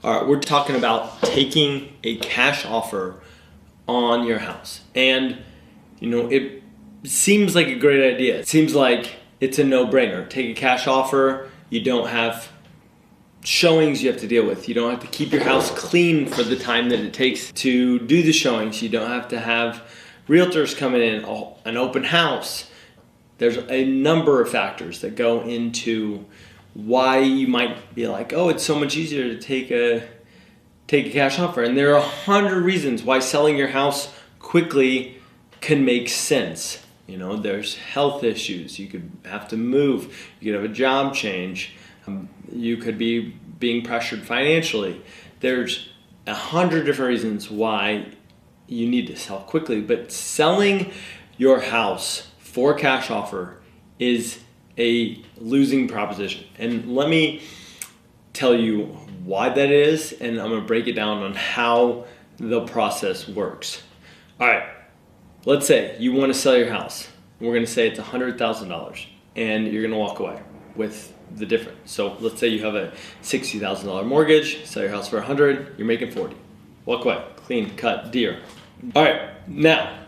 All right, we're talking about taking a cash offer on your house. And, you know, it seems like a great idea. It seems like it's a no-brainer. Take a cash offer. You don't have showings you have to deal with. You don't have to keep your house clean for the time that it takes to do the showings. You don't have to have realtors coming in, an open house. There's a number of factors that go into why you might be like, oh, it's so much easier to take a cash offer. And there are 100 reasons why selling your house quickly can make sense. You know, there's health issues. You could have to move. You could have a job change. You could be being pressured financially. There's 100 different reasons why you need to sell quickly. But selling your house for a cash offer is a losing proposition. And let me tell you why that is, and I'm gonna break it down on how the process works. All right, let's say you wanna sell your house. We're gonna say it's $100,000 and you're gonna walk away with the difference. So let's say you have a $60,000 mortgage, sell your house for 100, you're making 40. Walk away, clean, cut, deal. All right, now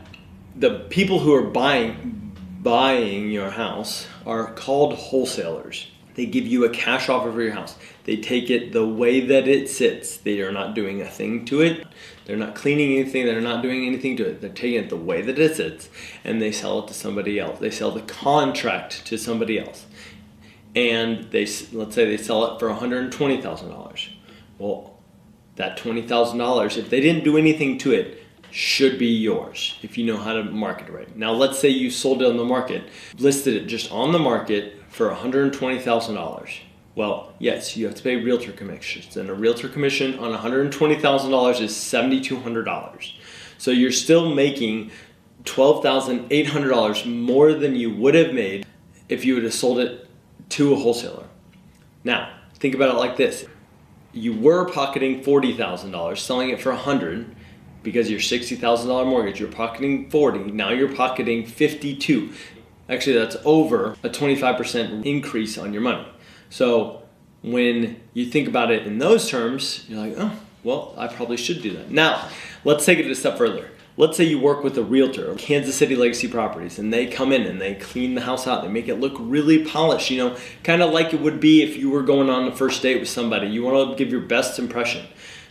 the people who are buying your house are called wholesalers. They give you a cash offer for your house. They take it the way that it sits. They are not doing a thing to it. They're not cleaning anything. They're not doing anything to it. They're taking it the way that it sits and they sell it to somebody else. They sell the contract to somebody else. And let's say they sell it for $120,000. Well, that $20,000, if they didn't do anything to it, should be yours if you know how to market it right. Now let's say you sold it on the market, listed it just on the market for $120,000. Well, yes, you have to pay realtor commissions, and a realtor commission on $120,000 is $7,200. So you're still making $12,800 more than you would have made if you would have sold it to a wholesaler. Now, think about it like this. You were pocketing $40,000, selling it for $100,000 because your $60,000 mortgage, you're pocketing $40,000. Now you're pocketing $52,000. Actually, that's over a 25% increase on your money. So when you think about it in those terms, you're like, oh, well, I probably should do that. Now, let's take it a step further. Let's say you work with a realtor, Kansas City Legacy Properties, and they come in and they clean the house out. They make it look really polished, you know, kind of like it would be if you were going on a first date with somebody. You want to give your best impression.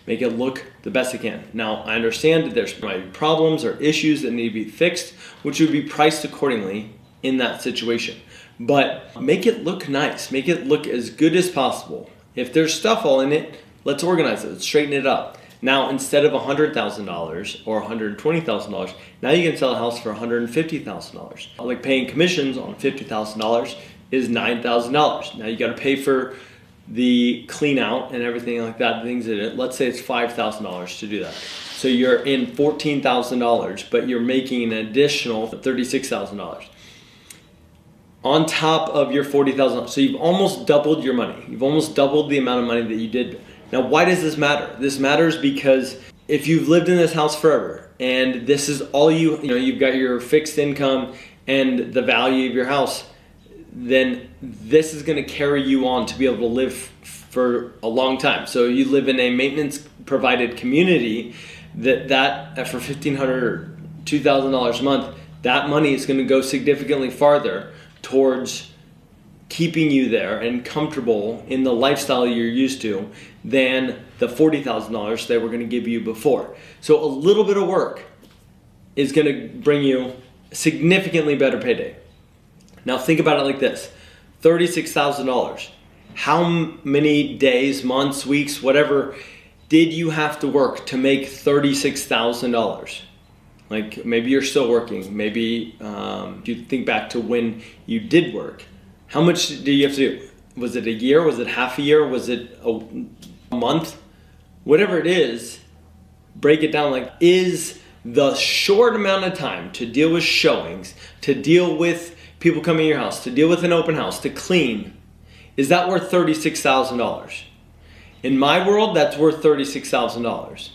Make it look the best it can. Now, I understand that there's might be problems or issues that need to be fixed, which would be priced accordingly in that situation. But make it look nice. Make it look as good as possible. If there's stuff all in it, let's organize it. Let's straighten it up. Now, instead of $100,000 or $120,000, now you can sell a house for $150,000. Like paying commissions on $50,000 is $9,000. Now you got to pay for the clean out and everything like that, things in it. Let's say it's $5,000 to do that. So you're in $14,000, but you're making an additional $36,000 on top of your $40,000. So you've almost doubled your money. You've almost doubled the amount of money that you did. Now, why does this matter? This matters because if you've lived in this house forever and this is all you know, you've got your fixed income and the value of your house, then this is going to carry you on to be able to live for a long time. So you live in a maintenance provided community that for $1,500 or $2,000 a month, that money is going to go significantly farther towards keeping you there and comfortable in the lifestyle you're used to than the $40,000 they were going to give you before. So a little bit of work is going to bring you a significantly better payday. Now think about it like this, $36,000. How many days, months, weeks, whatever, did you have to work to make $36,000? Like maybe you're still working, maybe you think back to when you did work. How much did you have to do? Was it a year? Was it half a year? Was it a month? Whatever it is, break it down. Like, is the short amount of time to deal with showings, to deal with people coming to your house, to deal with an open house, to clean, is that worth $36,000? In my world, that's worth $36,000.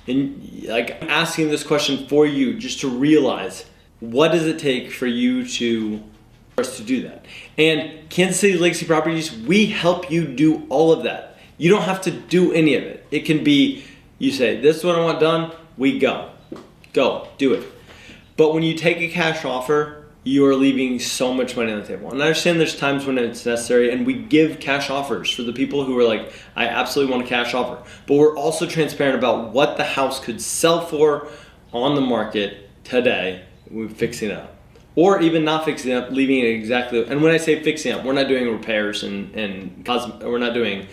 And like, I'm asking this question for you just to realize, what does it take for you to do that? And Kansas City Legacy Properties, we help you do all of that. You don't have to do any of it. It can be, you say, this is what I want done, we go. Go, do it. But when you take a cash offer, you are leaving so much money on the table. And I understand there's times when it's necessary, and we give cash offers for the people who are like, I absolutely want a cash offer. But we're also transparent about what the house could sell for on the market today. We're fixing it up. Or even not fixing it up, leaving it exactly. And when I say fixing up, we're not doing repairs and we're not doing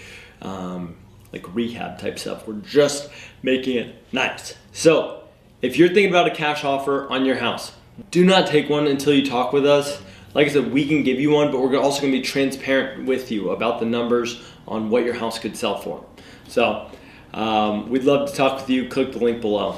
like rehab type stuff. We're just making it nice. So if you're thinking about a cash offer on your house, do not take one until you talk with us. Like I said, we can give you one, but we're also going to be transparent with you about the numbers on what your house could sell for. So we'd love to talk with you. Click the link below.